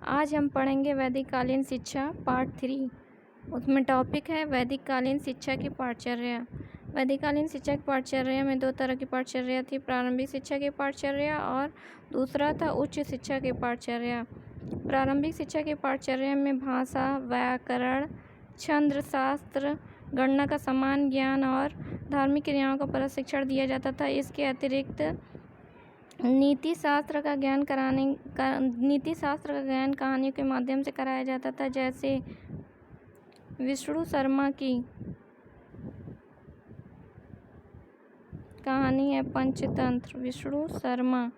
आज हम पढ़ेंगे वैदिक कालीन शिक्षा पार्ट 3। उसमें टॉपिक है वैदिक कालीन शिक्षा की पाठचर्या। वैदिक कालीन शिक्षा की पाठचर्या में दो तरह की पाठचर्या थी, प्रारंभिक शिक्षा की पाठचर्या और दूसरा था उच्च शिक्षा की पाठचर्या। प्रारंभिक शिक्षा की पाठचर्या में भाषा, व्याकरण, छंद शास्त्र, गणना का समान ज्ञान और धार्मिक क्रियाओं का प्रशिक्षण दिया जाता था। इसके अतिरिक्त नीति शास्त्र का ज्ञान कहानियों के माध्यम से कराया जाता था, जैसे विष्णु शर्मा की कहानी है पंचतंत्र। विष्णु शर्मा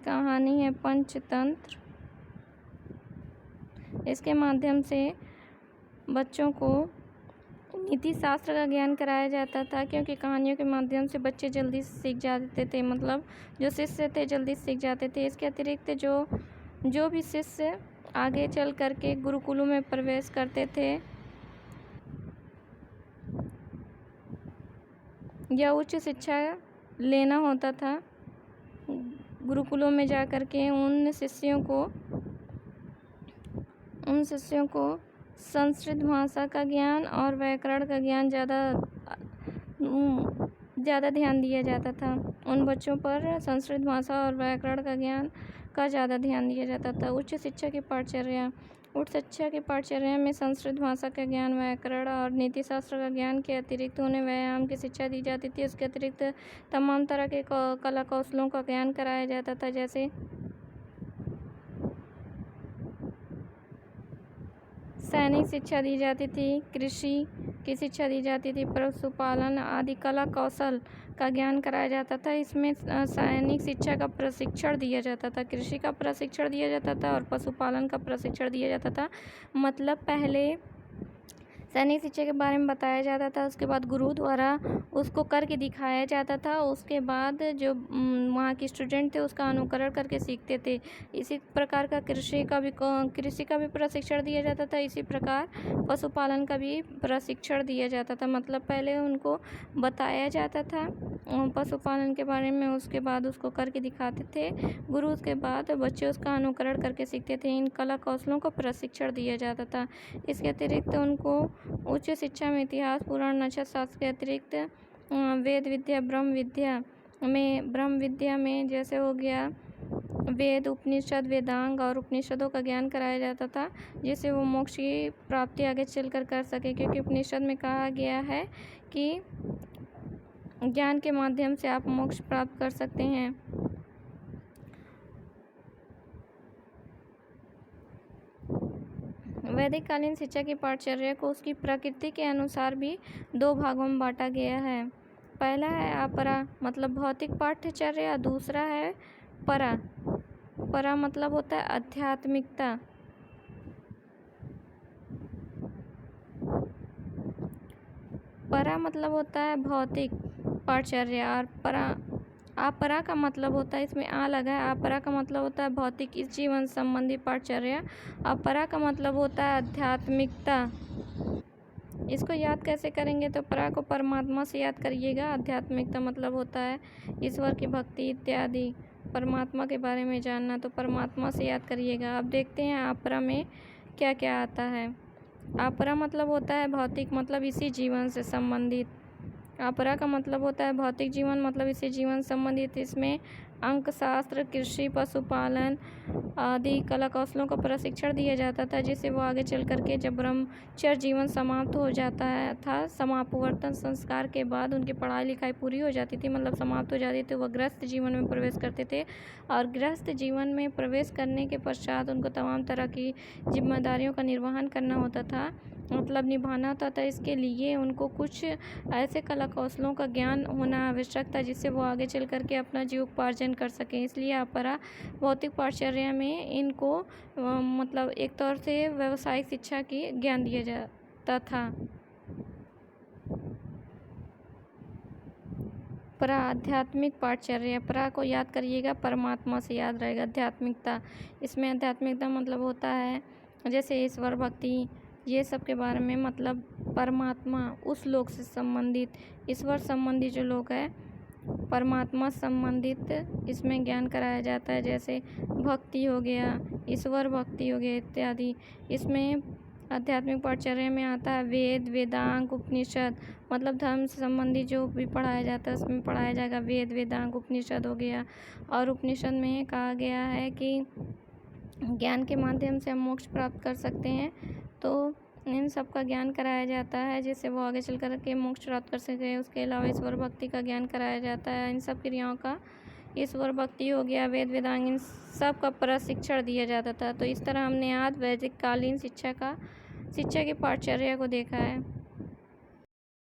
कहानी है पंचतंत्र। इसके माध्यम से बच्चों को नीति शास्त्र का ज्ञान कराया जाता था, क्योंकि कहानियों के माध्यम से बच्चे जल्दी सीख जाते थे, मतलब जो शिष्य थे जल्दी सीख जाते थे। इसके अतिरिक्त जो भी शिष्य आगे चल करके गुरुकुलों में प्रवेश करते थे या उच्च शिक्षा लेना होता था, गुरुकुलों में जा कर के उन शिष्यों को संस्कृत भाषा का ज्ञान और व्याकरण का ज्ञान ज़्यादा ध्यान दिया जाता था। उन बच्चों पर संस्कृत भाषा और व्याकरण का ज्ञान का ज़्यादा ध्यान दिया जाता था। उच्च शिक्षा की पाठचर्या में संस्कृत भाषा का ज्ञान, व्याकरण और नीति शास्त्र का ज्ञान के अतिरिक्त उन्हें व्यायाम की शिक्षा दी जाती थी। उसके अतिरिक्त तमाम तरह के कला कौशलों का ज्ञान कराया जाता था, जैसे सैनिक शिक्षा दी जाती थी, कृषि की शिक्षा दी जाती थी, पशुपालन आदि कला कौशल का ज्ञान कराया जाता था। इसमें सैनिक शिक्षा का प्रशिक्षण दिया जाता था, कृषि का प्रशिक्षण दिया जाता था और पशुपालन का प्रशिक्षण दिया जाता था। मतलब पहले सैनिक शिक्षा के बारे में बताया जाता था, उसके बाद गुरु द्वारा उसको करके दिखाया जाता था, उसके बाद जो वहाँ के स्टूडेंट थे उसका अनुकरण करके सीखते थे। इसी प्रकार का कृषि का भी प्रशिक्षण दिया जाता था। इसी प्रकार पशुपालन का भी प्रशिक्षण दिया जाता था। मतलब पहले उनको बताया जाता था पशुपालन के बारे में, उसके बाद उसको करके दिखाते थे गुरु, उसके बाद बच्चे उसका अनुकरण करके सीखते थे। इन कला कौशलों को प्रशिक्षण दिया जाता था। इसके अतिरिक्त उनको उच्च शिक्षा में इतिहास, पुराण, नक्षत्र शास्त्र के अतिरिक्त वेद विद्या, ब्रह्म विद्या में जैसे हो गया वेद, उपनिषद, वेदांग और उपनिषदों का ज्ञान कराया जाता था, जिससे वो मोक्ष की प्राप्ति आगे चलकर कर सके, क्योंकि उपनिषद में कहा गया है कि ज्ञान के माध्यम से आप मोक्ष प्राप्त कर सकते हैं। वैदिक कालीन शिक्षा की पाठचर्या को उसकी प्रकृति के अनुसार भी दो भागों में बांटा गया है। पहला है अपरा, मतलब भौतिक पाठचर्या। दूसरा है परा। परा मतलब होता है आध्यात्मिकता। परा मतलब होता है भौतिक पाठचर्या और अपरा का मतलब होता है, इसमें आ लगा है, अपरा का मतलब होता है भौतिक इस जीवन संबंधी पाठचर्या। अपरा का मतलब होता है आध्यात्मिकता। इसको याद कैसे करेंगे, तो परा को परमात्मा से याद करिएगा, आध्यात्मिकता मतलब होता है ईश्वर की भक्ति इत्यादि, परमात्मा के बारे में जानना, तो परमात्मा से याद करिएगा। अब देखते हैं अपरा में क्या क्या आता है। अपरा मतलब होता है भौतिक, मतलब इसी जीवन से संबंधित। अपरा का मतलब होता है भौतिक जीवन, मतलब इसी जीवन संबंधित। इसमें अंक शास्त्र, कृषि, पशुपालन आदि कला कौशलों का प्रशिक्षण दिया जाता था, जिससे वो आगे चल करके जब ब्रह्मचर्य जीवन समाप्त हो जाता था, समापवर्तन संस्कार के बाद उनकी पढ़ाई लिखाई पूरी हो जाती थी, मतलब समाप्त हो जाती थी, वह गृहस्थ जीवन में प्रवेश करते थे। और गृहस्थ जीवन में प्रवेश करने के पश्चात उनको तमाम तरह की जिम्मेदारियों का निर्वहन करना होता था, मतलब निभाना होता था। इसके लिए उनको कुछ ऐसे कला कौशलों का ज्ञान होना आवश्यक था, जिससे वो आगे चल करके अपना जीविकोपार्जन कर सकें। इसलिए अपरा भौतिक पाठचर्या में इनको मतलब एक तौर से व्यावसायिक शिक्षा की ज्ञान दिया जाता था। परा आध्यात्मिक पाठचर्या, परा को याद करिएगा, परमात्मा से याद रहेगा। आध्यात्मिकता, इसमें आध्यात्मिकता मतलब होता है जैसे ईश्वर भक्ति, ये सब के बारे में, मतलब परमात्मा उस लोक से संबंधित, ईश्वर संबंधी जो लोग हैं परमात्मा संबंधित इसमें ज्ञान कराया जाता है, जैसे भक्ति हो गया, ईश्वर भक्ति हो गया इत्यादि। इसमें आध्यात्मिक पाठचर्या में आता है वेद, वेदांग, उपनिषद, मतलब धर्म से संबंधी जो भी पढ़ाया जाता है उसमें पढ़ाया जाएगा वेद, वेदांग, उपनिषद हो गया। और उपनिषद में कहा गया है कि ज्ञान के माध्यम से हम मोक्ष प्राप्त कर सकते हैं, तो इन सब का ज्ञान कराया जाता है जिससे वो आगे चल कर के मोक्ष प्राप्त कर सके। उसके अलावा ईश्वर भक्ति का ज्ञान कराया जाता है। इन सब क्रियाओं का, ईश्वर भक्ति हो गया, वेद वेदांग, इन सब का प्रशिक्षण दिया जाता था। तो इस तरह हमने आज वैदिक कालीन शिक्षा की पाठचर्या को देखा है।